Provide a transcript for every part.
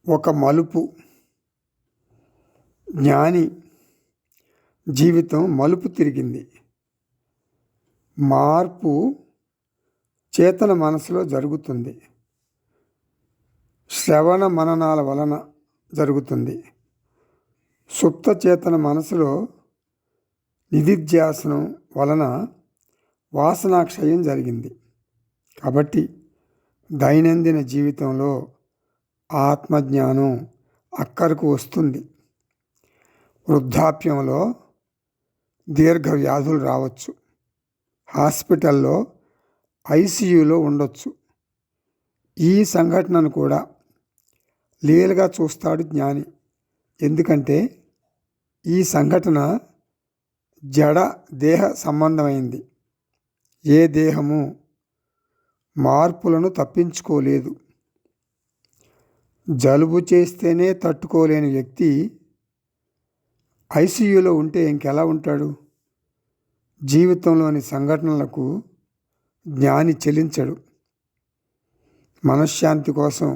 ఒక మలుపు. జ్ఞాని జీవితం మలుపు తిరిగింది. మార్పు చేతన మనసులో జరుగుతుంది. శ్రవణ మననాల వలన జరుగుతుంది. సుప్త చేతన మనసులో నిధిధ్యాసనం వలన వాసనాక్షయం జరిగింది. కాబట్టి దైనందిన జీవితంలో ఆత్మజ్ఞానం అక్కరకు వస్తుంది. వృద్ధాప్యంలో దీర్ఘ వ్యాధులు రావచ్చు. హాస్పిటల్లో ఐసీయూలో ఉండొచ్చు. ఈ సంఘటనను కూడా లీలగా చూస్తాడు జ్ఞాని. ఎందుకంటే ఈ సంఘటన జడ దేహ సంబంధమైంది. ఏ దేహము మార్పులను తప్పించుకోలేదు. జలుబు చేస్తేనే తట్టుకోలేని వ్యక్తి ఐసీయూలో ఉంటే ఇంకెలా ఉంటాడు? జీవితంలోని సంఘటనలకు జ్ఞాని చెలించడు. మనశ్శాంతి కోసం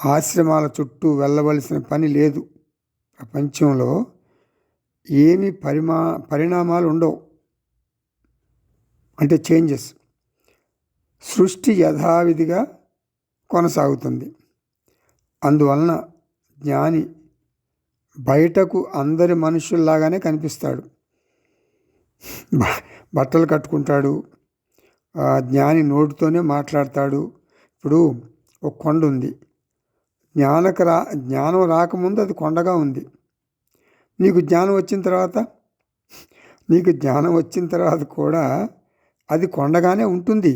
ఆశ్రమాల చుట్టూ వెళ్ళవలసిన పని లేదు. ప్రపంచంలో ఏమి పరిణామాలు ఉండవు, అంటే చేంజెస్. సృష్టి యథావిధిగా కొనసాగుతుంది. అందువలన జ్ఞాని బయటకు అందరి మనుషుల్లాగానే కనిపిస్తాడు. బట్టలు కట్టుకుంటాడు. జ్ఞాని నోటితోనే మాట్లాడతాడు. ఇప్పుడు ఒక కొండ ఉంది. జ్ఞానం రాకముందు అది కొండగా ఉంది. నీకు జ్ఞానం వచ్చిన తర్వాత కూడా అది కొండగానే ఉంటుంది.